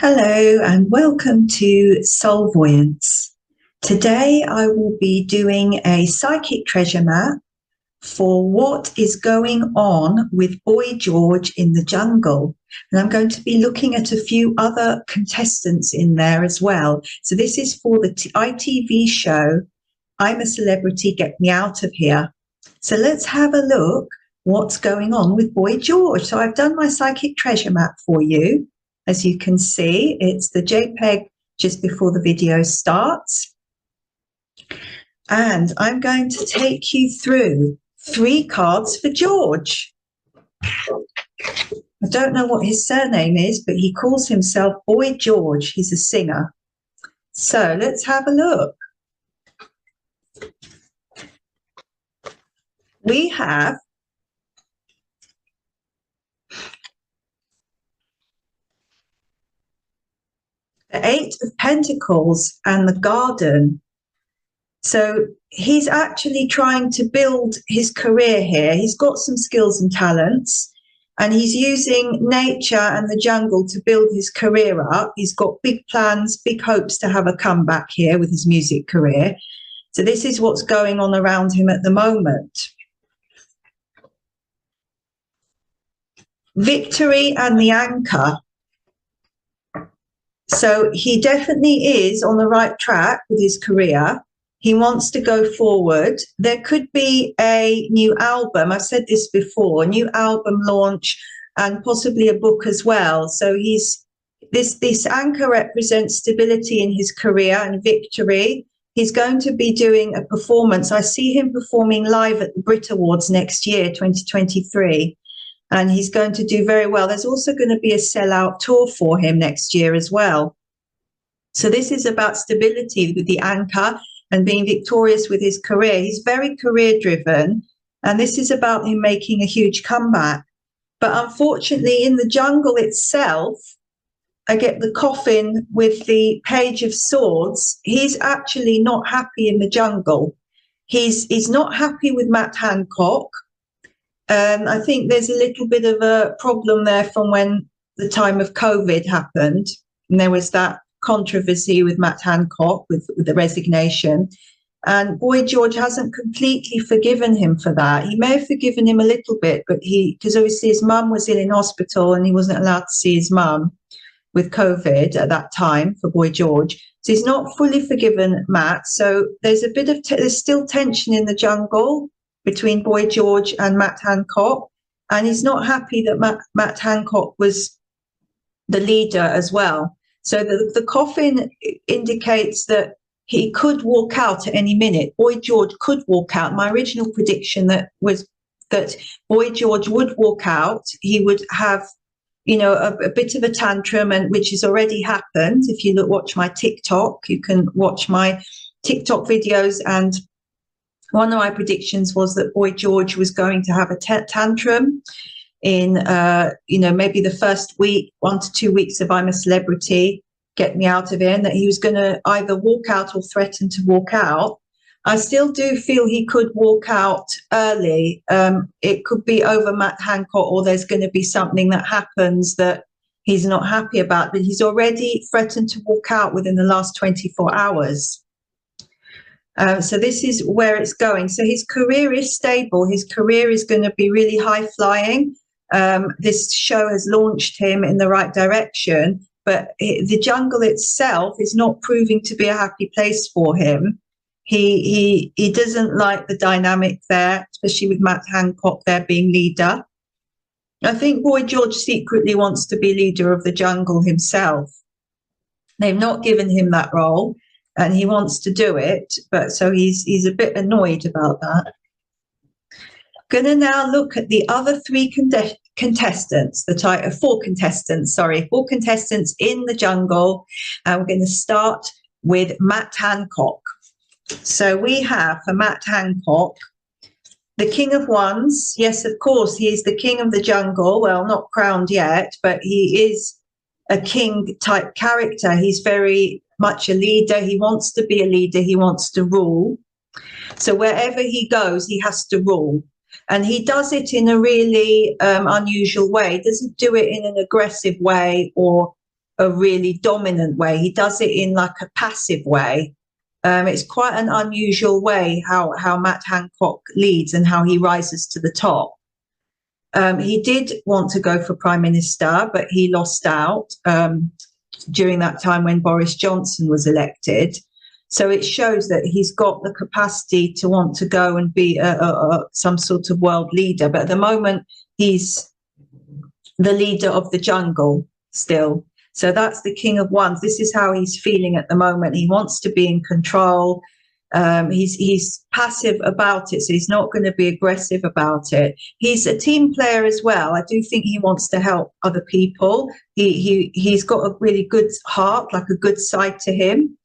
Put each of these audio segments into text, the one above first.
Hello and welcome to Soul-Voyance. Today I will be doing a psychic treasure map for what is going on with Boy George in the jungle. And I'm going to be looking at a few other contestants in there as well. So this is for the ITV show, I'm a Celebrity, Get Me Out of Here. So let's have a look what's going on with Boy George. So I've done my psychic treasure map for you. As you can see, it's the JPEG just before the video starts. And I'm going to take you through 3 cards for George. I don't know what his surname is, but he calls himself Boy George. He's a singer. So let's have a look. We have the 8 of Pentacles and the Garden. So he's actually trying to build his career here. He's got some skills and talents, and he's using nature and the jungle to build his career up. He's got big plans, big hopes to have a comeback here with his music career. So this is what's going on around him at the moment. Victory and the Anchor. So he definitely is on the right track with his career. He wants to go forward. There could be a new album. I've said this before, a new album launch and possibly a book as well. So this anchor represents stability in his career and victory. He's going to be doing a performance. I see him performing live at the Brit Awards next year, 2023. And he's going to do very well. There's also going to be a sellout tour for him next year as well. So this is about stability with the anchor and being victorious with his career. He's very career driven, and this is about him making a huge comeback. But unfortunately, in the jungle itself, I get the coffin with the Page of Swords. He's actually not happy in the jungle. He's not happy with Matt Hancock. I think there's a little bit of a problem there from when the time of COVID happened, and there was that controversy with Matt Hancock with the resignation. And Boy George hasn't completely forgiven him for that. He may have forgiven him a little bit, but because obviously his mum was ill in hospital and he wasn't allowed to see his mum with COVID at that time for Boy George. So he's not fully forgiven Matt. So there's a bit of, there's still tension in the jungle between Boy George and Matt Hancock, and he's not happy that Matt Hancock was the leader as well. So the coffin indicates that he could walk out at any minute. Boy George could walk out. My original prediction was that Boy George would walk out. He would have, you know, a bit of a tantrum, and which has already happened. If you watch my TikTok, you can watch my TikTok videos, and one of my predictions was that Boy George was going to have a tantrum in, you know, maybe the first week, 1 to 2 weeks of I'm a Celebrity, Get Me Out of Here, and that he was going to either walk out or threaten to walk out. I still do feel he could walk out early. It could be over Matt Hancock, or there's going to be something that happens that he's not happy about, but he's already threatened to walk out within the last 24 hours. So this is where it's going. So his career is stable. His career is going to be really high flying. This show has launched him in the right direction, but the jungle itself is not proving to be a happy place for him. He doesn't like the dynamic there, especially with Matt Hancock there being leader. I think Boy George secretly wants to be leader of the jungle himself. They've not given him that role, and he wants to do it, but so he's a bit annoyed about that. Going to now look at the other 3 contestants, 4 contestants, sorry, 4 contestants in the jungle. And we're going to start with Matt Hancock. So we have for Matt Hancock, the King of Wands. Yes, of course, he is the king of the jungle. Well, not crowned yet, but he is a king type character. He's very much a leader. He wants to be a leader. He wants to rule. So wherever he goes, he has to rule. And he does it in a really unusual way. He doesn't do it in an aggressive way or a really dominant way. He does it in like a passive way. It's quite an unusual way how Matt Hancock leads and how he rises to the top. He did want to go for Prime Minister, but he lost out during that time when Boris Johnson was elected. So it shows that he's got the capacity to want to go and be some sort of world leader. But at the moment, he's the leader of the jungle still. So that's the King of Wands. This is how he's feeling at the moment. He wants to be in control. He's passive about it, so he's not going to be aggressive about it. He's a team player as well. I do think he wants to help other people. He's got a really good heart, like a good side to him.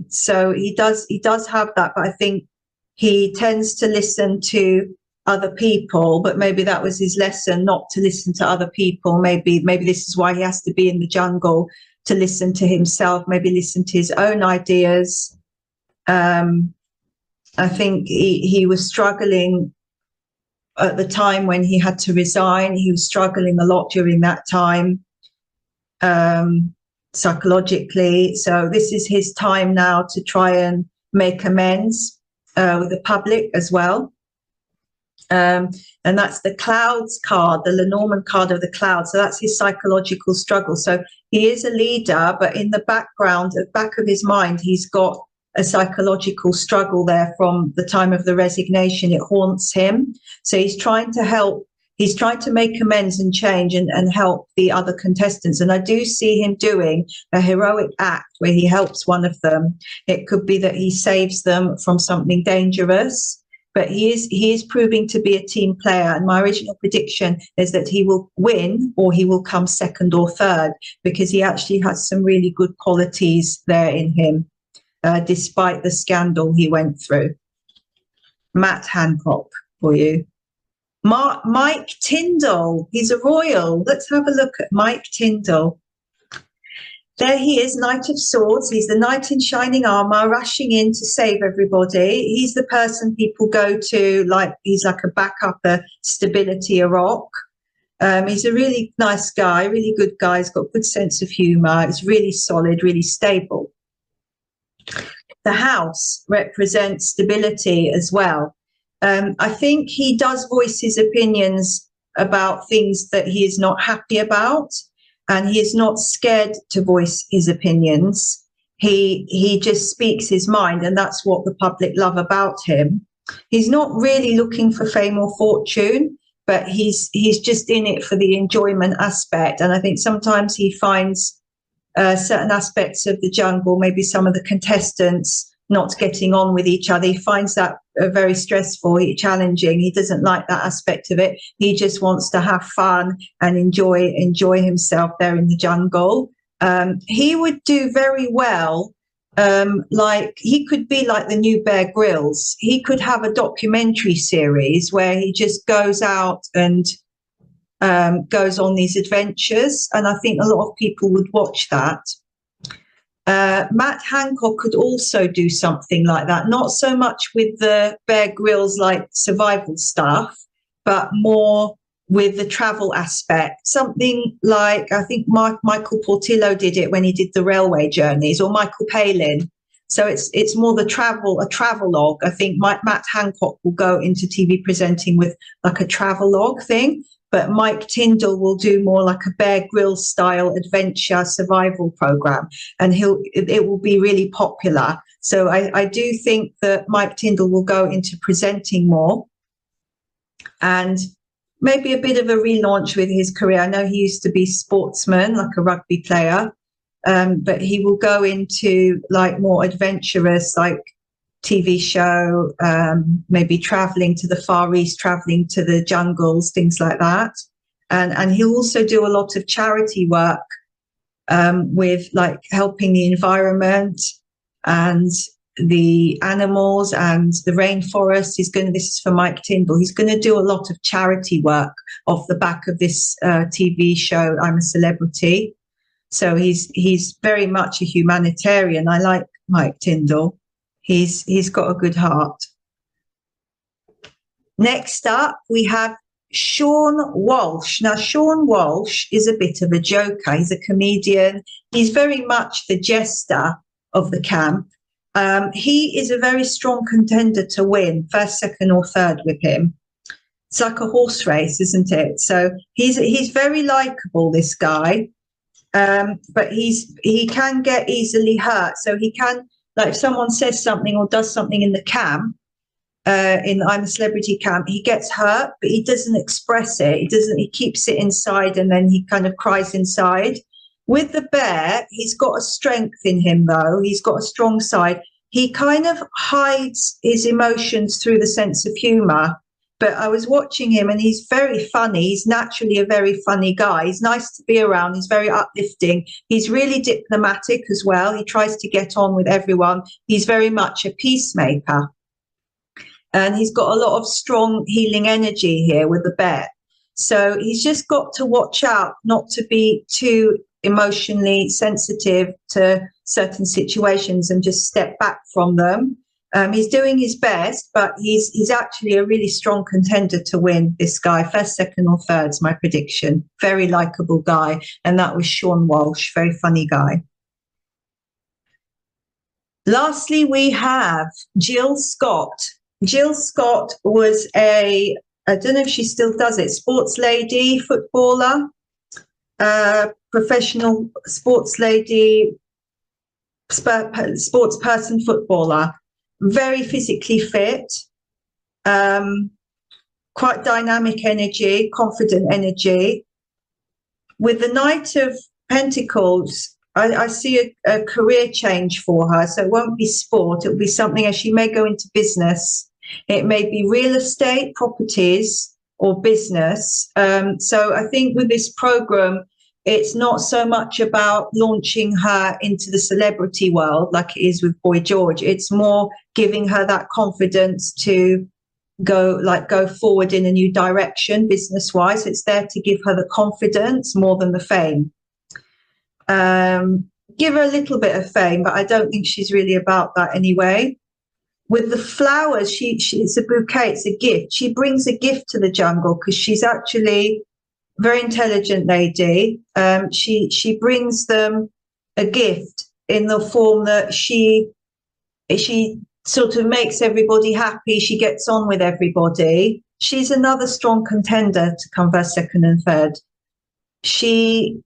So he does have that, but I think he tends to listen to other people, but maybe that was his lesson, not to listen to other people. Maybe this is why he has to be in the jungle, to listen to himself, maybe listen to his own ideas. I think he was struggling at the time when he had to resign. He was struggling a lot during that time, psychologically. So this is his time now to try and make amends with the public as well. And that's the Clouds card, the LeNormand card of the clouds. So that's his psychological struggle. So he is a leader, but in the background, at the back of his mind, he's got a psychological struggle there from the time of the resignation. It haunts him. So he's trying to help. He's trying to make amends and change and help the other contestants. And I do see him doing a heroic act where he helps one of them. It could be that he saves them from something dangerous. But he is proving to be a team player. And my original prediction is that he will win or he will come second or third, because he actually has some really good qualities there in him, despite the scandal he went through. Matt Hancock for you. Mike Tyndall, he's a royal. Let's have a look at Mike Tyndall. There he is, Knight of Swords. He's the knight in shining armor, rushing in to save everybody. He's the person people go to, like he's like a backup, a stability, a rock. He's a really nice guy, really good guy. He's got a good sense of humor. He's really solid, really stable. The house represents stability as well. I think he does voice his opinions about things that he is not happy about. And he is not scared to voice his opinions. He just speaks his mind, and that's what the public love about him. He's not really looking for fame or fortune, but he's just in it for the enjoyment aspect. And I think sometimes he finds certain aspects of the jungle, maybe some of the contestants not getting on with each other. He finds that very stressful, challenging. He doesn't like that aspect of it. He just wants to have fun and enjoy himself there in the jungle. He would do very well. Like he could be like the new Bear Grylls. He could have a documentary series where he just goes out and goes on these adventures. And I think a lot of people would watch that. Matt Hancock could also do something like that, not so much with the Bear Grylls like survival stuff, but more with the travel aspect. Something like, I think Michael Portillo did it when he did the railway journeys, or Michael Palin. So it's more a travelogue. I think Matt Hancock will go into TV presenting with like a travelogue thing. But Mike Tyndall will do more like a Bear Grylls style adventure survival program, and it will be really popular. So I do think that Mike Tyndall will go into presenting more, and maybe a bit of a relaunch with his career. I know he used to be sportsman, like a rugby player, but he will go into like more adventurous, like TV show, maybe traveling to the Far East, traveling to the jungles, things like that. And he'll also do a lot of charity work with like helping the environment and the animals and the rainforest. This is for Mike Tyndall. He's going to do a lot of charity work off the back of this TV show, I'm a Celebrity. So he's very much a humanitarian. I like Mike Tyndall. He's got a good heart. Next up, we have Sean Walsh. Now, Sean Walsh is a bit of a joker. He's a comedian. He's very much the jester of the camp. He is a very strong contender to win first, second, or third with him. It's like a horse race, isn't it? So he's very likable, this guy, but he can get easily hurt. So he can, like, if someone says something or does something in the camp, in I'm a Celebrity camp, he gets hurt, but he doesn't express it. He keeps it inside, and then he kind of cries inside. With the bear, he's got a strength in him, though. He's got a strong side. He kind of hides his emotions through the sense of humor. But I was watching him, and he's very funny. He's naturally a very funny guy. He's nice to be around. He's very uplifting. He's really diplomatic as well. He tries to get on with everyone. He's very much a peacemaker. And he's got a lot of strong healing energy here with the bear. So he's just got to watch out not to be too emotionally sensitive to certain situations and just step back from them. He's doing his best, but he's actually a really strong contender to win, this guy. First, second, or third's my prediction. Very likable guy. And that was Sean Walsh, very funny guy. Lastly, we have Jill Scott. Jill Scott was I don't know if she still does it, sports lady, footballer, professional sports lady, sports person, footballer. Very physically fit, quite dynamic energy, confident energy. With the Knight of Pentacles, I see a career change for her. So it won't be sport. It'll be something as she may go into business. It may be real estate, properties, or business. So I think with this program, it's not so much about launching her into the celebrity world like it is with Boy George. It's more giving her that confidence to go forward in a new direction business-wise. It's there to give her the confidence more than the fame. Give her a little bit of fame, but I don't think she's really about that anyway. With the flowers, it's a bouquet, it's a gift. She brings a gift to the jungle because she's actually very intelligent lady. She brings them a gift in the form that she sort of makes everybody happy. She gets on with everybody. She's another strong contender to come first, second, and third. She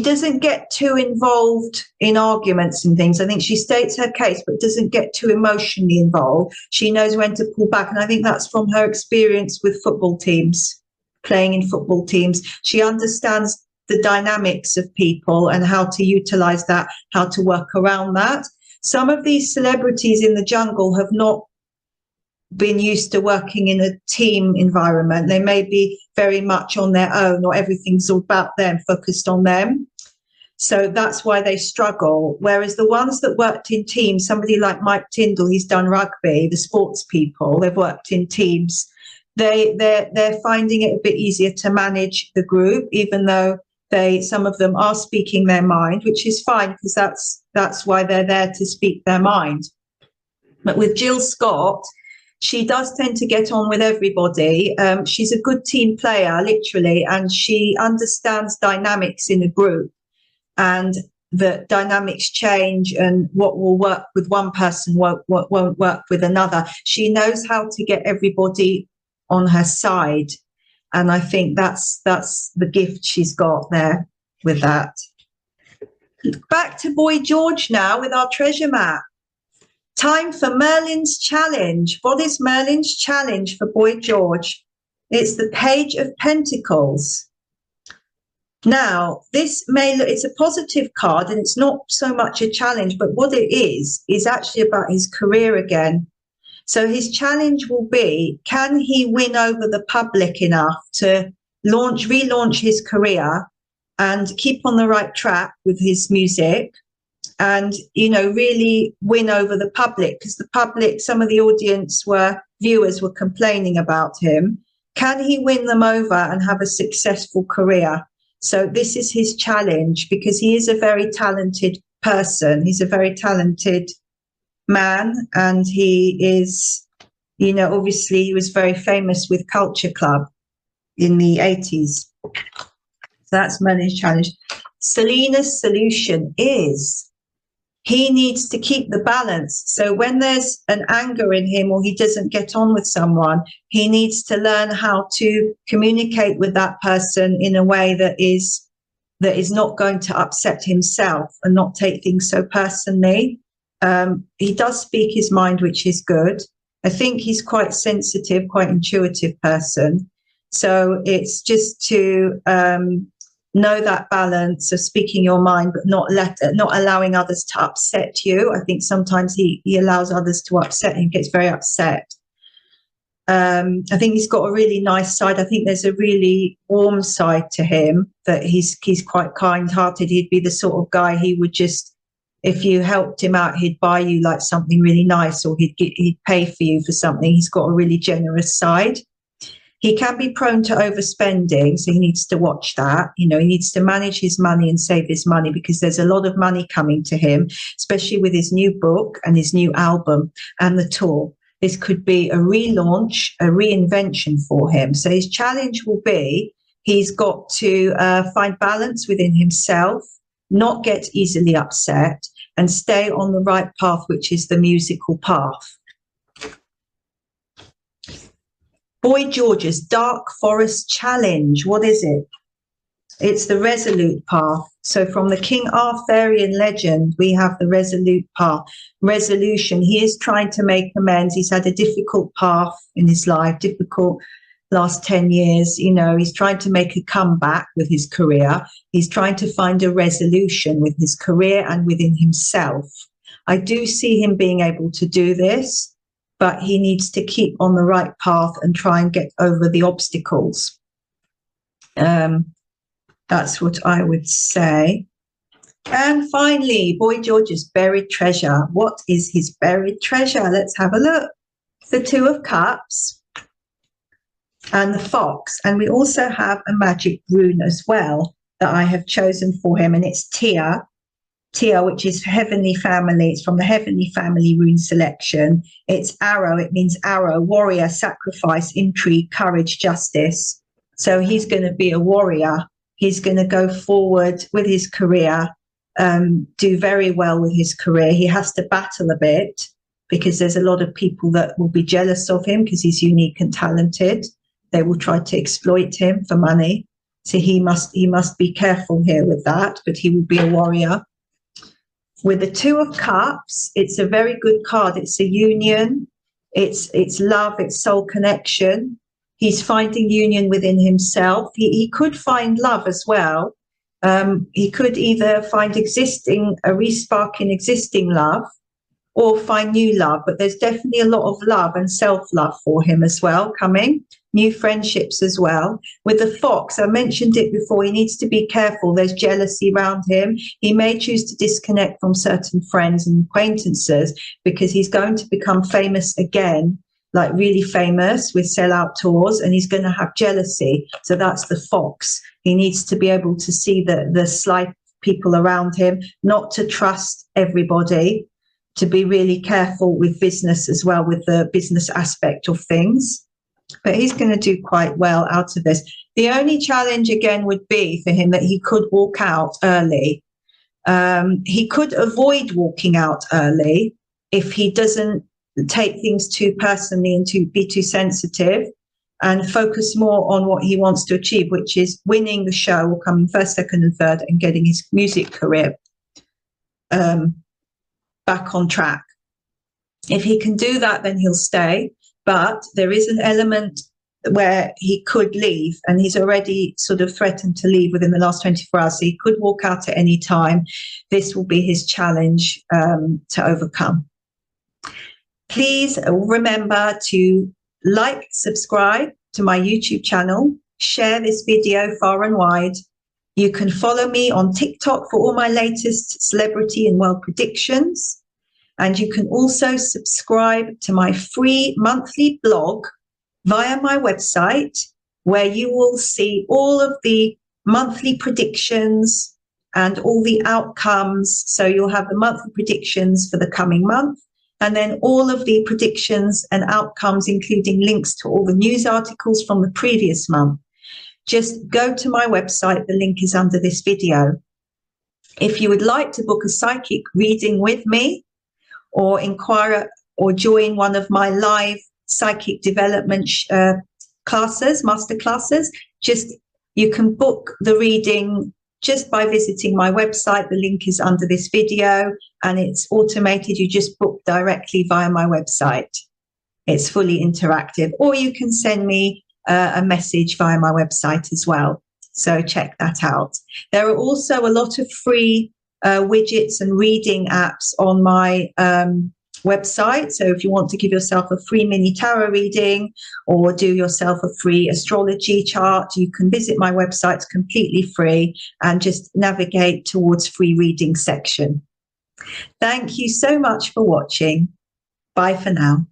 doesn't get too involved in arguments and things. I think she states her case, but doesn't get too emotionally involved. She knows when to pull back, and I think that's from her experience with football teams. Playing in football teams, she understands the dynamics of people and how to utilize that, how to work around that. Some of these celebrities in the jungle have not been used to working in a team environment. They may be very much on their own, or everything's all about them, focused on them. So that's why they struggle. Whereas the ones that worked in teams, somebody like Mike Tyndall, he's done rugby, the sports people, they've worked in teams. They're finding it a bit easier to manage the group, even though some of them are speaking their mind, which is fine because that's why they're there, to speak their mind. But with Jill Scott, she does tend to get on with everybody. She's a good team player, literally, and she understands dynamics in a group, and the dynamics change, and what will work with one person won't work with another. She knows how to get everybody on her side, and I think that's the gift she's got there with that. Back to Boy George now with our treasure map. Time for Merlin's challenge. What is Merlin's challenge for Boy George? It's the Page of Pentacles. Now, it's a positive card, and it's not so much a challenge, but what it is actually about his career again. So his challenge will be, can he win over the public enough to relaunch his career and keep on the right track with his music, and, really win over the public? Because the public, some of the viewers were complaining about him. Can he win them over and have a successful career? So this is his challenge, because he is a very talented person. He's a very talented man, and he is You know, obviously he was very famous with Culture Club in the 80s. So that's Merlin's challenge. Selina's solution is he needs to keep the balance. So when there's an anger in him or he doesn't get on with someone, he needs to learn how to communicate with that person in a way that is not going to upset himself and not take things so personally. He does speak his mind, which is good. I think he's quite sensitive, quite intuitive person. So it's just to know that balance of speaking your mind, but not allowing others to upset you. I think sometimes he allows others to upset him, gets very upset. I think he's got a really nice side. I think there's a really warm side to him, that he's quite kind-hearted. He'd be the sort of guy, he would just, if you helped him out, he'd buy you like something really nice, or he'd pay for you for something. He's got a really generous side. He can be prone to overspending, so he needs to watch that. You know, he needs to manage his money and save his money, because there's a lot of money coming to him, especially with his new book and his new album and the tour. This could be a relaunch, a reinvention for him. So his challenge will be, he's got to find balance within himself, not get easily upset, and stay on the right path, which is the musical path. Boy George's Dark Forest Challenge. What is it? It's the resolute path. So from the King Arthurian legend, we have the resolute path. Resolution. He is trying to make amends. He's had a difficult path in his life, difficult last 10 years. You know, he's trying to make a comeback with his career. He's trying to find a resolution with his career and within himself. I do see him being able to do this, but he needs to keep on the right path and try and get over the obstacles. That's what I would say. And finally, Boy George's buried treasure. What is his buried treasure? Let's have a look. The Two of Cups and the Fox. And we also have a magic rune as well that I have chosen for him, and it's Tia. Tia, which is Heavenly Family. It's from the Heavenly Family rune selection. It's arrow. It means arrow, warrior, sacrifice, intrigue, courage, justice. So he's going to be a warrior. He's going to go forward with his career, do very well with his career. He has to battle a bit, because there's a lot of people that will be jealous of him because he's unique and talented. They will try to exploit him for money. So he must be careful here with that, but he will be a warrior. With the Two of Cups, it's a very good card. It's a union. It's love. It's soul connection. He's finding union within himself. He could find love as well. He could either find a respark in existing love, or find new love. But there's definitely a lot of love and self-love for him as well coming. New friendships as well. With the Fox, I mentioned it before, he needs to be careful. There's jealousy around him. He may choose to disconnect from certain friends and acquaintances, because he's going to become famous again, like really famous with sellout tours, and he's going to have jealousy. So that's the Fox. He needs to be able to see the slight people around him, not to trust everybody, to be really careful with business as well, with the business aspect of things. But he's going to do quite well out of this. The only challenge again would be for him that he could walk out early. He could avoid walking out early if he doesn't take things too personally and to be too sensitive, and focus more on what he wants to achieve, which is winning the show, or coming first, second, and third, and getting his music career back on track. If he can do that, then he'll stay. But there is an element where he could leave, and he's already sort of threatened to leave within the last 24 hours. So he could walk out at any time. This will be his challenge to overcome. Please remember to like, subscribe to my YouTube channel, share this video far and wide. You can follow me on TikTok for all my latest celebrity and world predictions. And you can also subscribe to my free monthly blog via my website, where you will see all of the monthly predictions and all the outcomes. So you'll have the monthly predictions for the coming month, And then all of the predictions and outcomes, including links to all the news articles from the previous month. Just go to my website. The link is under this video. If you would like to book a psychic reading with me, or inquire or join one of my live psychic development classes, master classes, you can book the reading just by visiting my website. The link is under this video, and it's automated. You just book directly via my website. It's fully interactive, or you can send me a message via my website as well. So check that out. There are also a lot of free widgets and reading apps on my website. So if you want to give yourself a free mini tarot reading or do yourself a free astrology chart, you can visit my website. It's completely free, and just navigate towards free reading section. Thank you so much for watching. Bye for now.